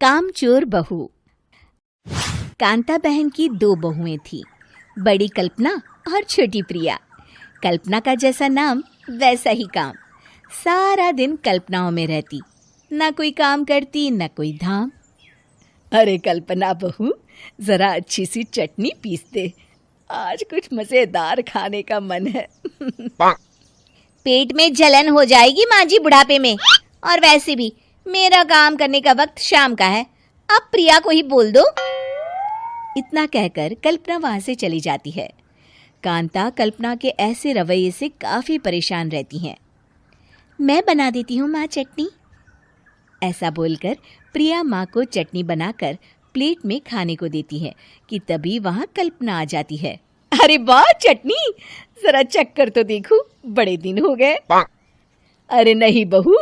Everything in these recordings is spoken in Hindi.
कामचोर बहू। कांता बहन की दो बहुएं थीं, बड़ी कल्पना और छोटी प्रिया। कल्पना का जैसा नाम वैसा ही काम। सारा दिन कल्पनाओं में रहती, ना कोई काम करती ना कोई धाम। अरे कल्पना बहू, जरा अच्छी सी चटनी पीस दे, आज कुछ मजेदार खाने का मन है। पेट में जलन हो जाएगी माँ जी बुढ़ापे में, और वैसे भी मेरा काम करने का वक्त शाम का है, अब प्रिया को ही बोल दो। इतना कहकर कल्पना वहां से चली जाती है। कांता कल्पना के ऐसे रवैये से काफी परेशान रहती हैं। मैं बना देती हूँ माँ चटनी, ऐसा बोलकर प्रिया माँ को चटनी बनाकर प्लेट में खाने को देती है कि तभी वहां कल्पना आ जाती है। अरे वाह चटनी, जरा चक्कर तो देखूं, बड़े दिन हो गए। अरे नहीं बहू,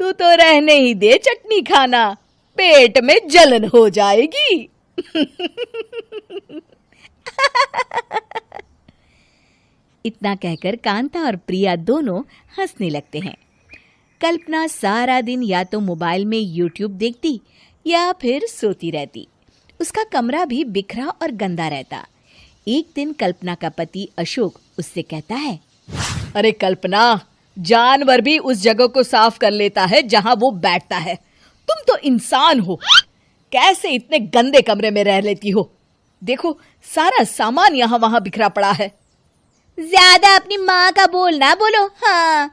तू तो रहने ही दे चटनी खाना, पेट में जलन हो जाएगी। इतना कहकर कांता और प्रिया दोनों हंसने लगते हैं। कल्पना सारा दिन या तो मोबाइल में यूट्यूब देखती या फिर सोती रहती। उसका कमरा भी बिखरा और गंदा रहता। एक दिन कल्पना का पति अशोक उससे कहता है, अरे कल्पना, जानवर भी उस जगह को साफ कर लेता है जहां वो बैठता है, तुम तो इंसान हो, कैसे इतने गंदे कमरे में रह लेती हो? देखो सारा सामान यहाँ वहां बिखरा पड़ा है। ज्यादा अपनी माँ का बोल ना बोलो। हाँ,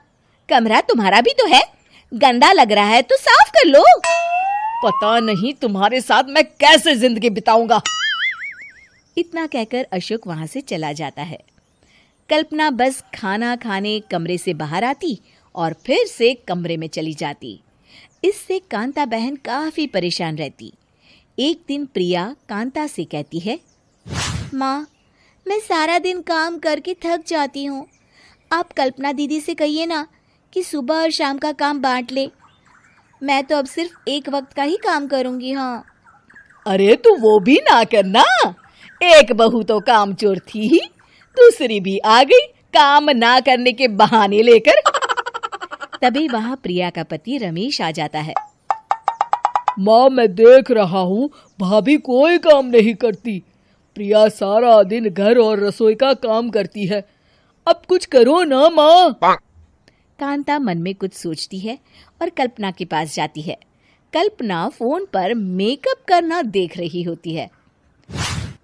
कमरा तुम्हारा भी तो है, गंदा लग रहा है तो साफ कर लो। पता नहीं तुम्हारे साथ मैं कैसे जिंदगी बिताऊंगा। इतना कहकर अशोक वहां से चला जाता है। कल्पना बस खाना खाने कमरे से बाहर आती और फिर से कमरे में चली जाती। इससे कांता बहन काफी परेशान रहती। एक दिन प्रिया कांता से कहती है, माँ, मैं सारा दिन काम करके थक जाती हूँ, आप कल्पना दीदी से कहिए ना कि सुबह और शाम का काम बांट ले। मैं तो अब सिर्फ एक वक्त का ही काम करूँगी। हाँ। अरे तू वो भी ना करना, एक बहू तो कामचोर थी ही, दूसरी भी आ गई काम ना करने के बहाने लेकर। तभी वहां प्रिया का पति रमेश आ जाता है। माँ, मैं देख रहा हूँ भाभी कोई काम नहीं करती, प्रिया सारा दिन घर और रसोई का काम करती है, अब कुछ करो ना माँ। कांता मन में कुछ सोचती है और कल्पना के पास जाती है। कल्पना फोन पर मेकअप करना देख रही होती है।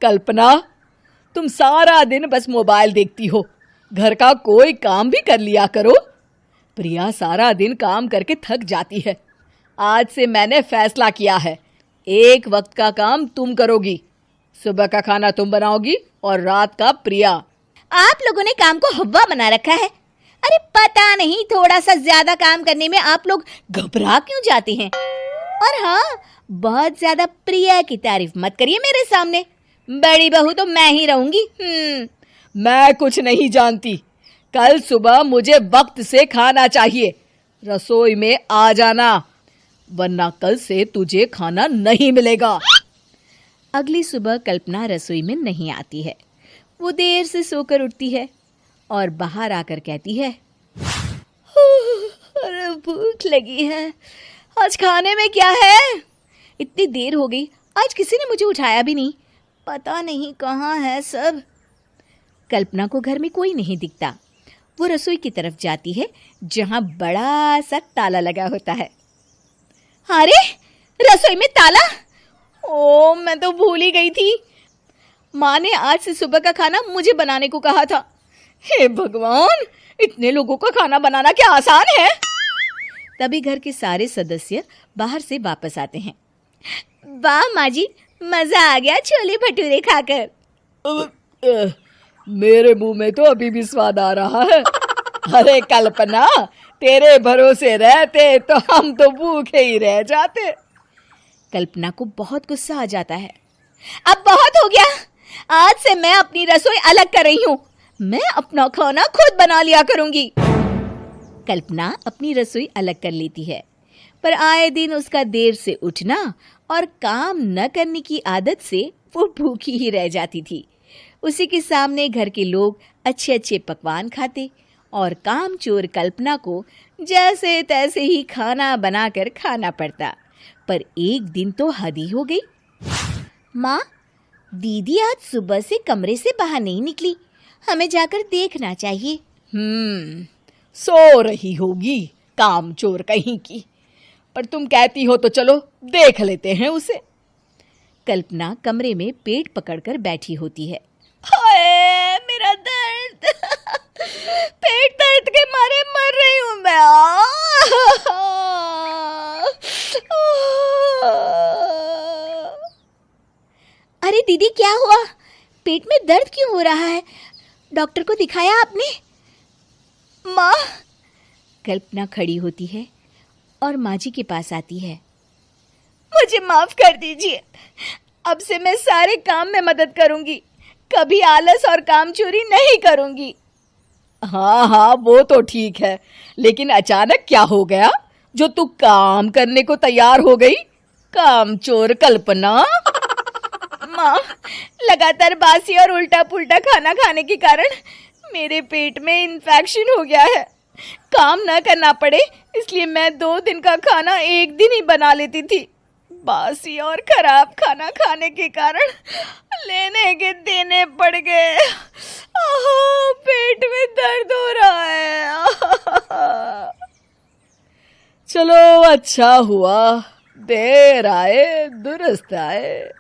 कल्पना, तुम सारा दिन बस मोबाइल देखती हो, घर का कोई काम भी कर लिया करो। प्रिया सारा दिन काम करके थक जाती है। आज से मैंने फैसला किया है, एक वक्त का काम तुम करोगी, सुबह का खाना तुम बनाओगी और रात का प्रिया। आप लोगों ने काम को हव्वा बना रखा है। अरे पता नहीं थोड़ा सा ज्यादा काम करने में आप लोग घबरा क्यों जाते हैं। और हाँ, बहुत ज्यादा प्रिया की तारीफ मत करिए मेरे सामने, बड़ी बहू तो मैं ही रहूंगी। मैं कुछ नहीं जानती, कल सुबह मुझे वक्त से खाना चाहिए, रसोई में आ जाना, वरना कल से तुझे खाना नहीं मिलेगा। अगली सुबह कल्पना रसोई में नहीं आती है। वो देर से सोकर उठती है और बाहर आकर कहती है, अरे भूख लगी है, आज खाने में क्या है? इतनी देर हो गई, आज किसी ने मुझे उठाया भी नहीं, पता नहीं कहाँ है सब। कल्पना को घर में कोई नहीं दिखता। वो रसोई की तरफ जाती है जहां बड़ा सा ताला लगा होता है। अरे रसोई में ताला? ओ, मैं तो भूल ही गई थी। माँ ने आज से सुबह का खाना मुझे बनाने को कहा था। हे भगवान, इतने लोगों का खाना बनाना क्या आसान है? तभी घर के सारे सदस्य बाहर से वापस आते हैं। वाह माँ जी, मजा आ गया छोले भटूरे खाकर। मेरे मुंह में तो अभी भी स्वाद आ रहा है। अरे कल्पना, तेरे भरोसे रहते तो हम तो भूखे ही रह जाते। कल्पना को बहुत गुस्सा आ जाता है। अब बहुत हो गया, आज से मैं अपनी रसोई अलग कर रही हूँ, मैं अपना खाना खुद बना लिया करूंगी। कल्पना अपनी रसोई अलग कर लेती है, पर आए दिन उसका देर से उठना और काम न करने की आदत से वो भूखी ही रह जाती थी। उसी के सामने घर के लोग अच्छे अच्छे पकवान खाते और कामचोर कल्पना को जैसे तैसे ही खाना बनाकर खाना पड़ता। पर एक दिन तो हद ही हो गई। माँ, दीदी आज सुबह से कमरे से बाहर नहीं निकली, हमें जाकर देखना चाहिए। सो रही होगी कामचोर कहीं की, पर तुम कहती हो तो चलो देख लेते हैं उसे। कल्पना कमरे में पेट पकड़कर बैठी होती है। हाय मेरा दर्द, पेट दर्द के मारे मर रही हूँ मैं। अरे दीदी, क्या हुआ? पेट में दर्द क्यों हो रहा है? डॉक्टर को दिखाया आपने? माँ। कल्पना खड़ी होती है और माँ जी के पास आती है। मुझे माफ कर दीजिए, अब से मैं सारे काम में मदद करूंगी, कभी आलस और काम चोरी नहीं करूंगी। हाँ हाँ, वो तो ठीक है, लेकिन अचानक क्या हो गया जो तू काम करने को तैयार हो गई? कामचोर कल्पना। माँ, लगातार बासी और उल्टा पुल्टा खाना खाने के कारण मेरे पेट में इन्फेक्शन हो गया है। काम न करना पड़े इसलिए मैं 2 दिन का खाना एक दिन ही बना लेती थी। बासी और खराब खाना खाने के कारण लेने के देने पड़ गए। पेट में दर्द हो रहा है। चलो अच्छा हुआ, देर आए दुरुस्त आए।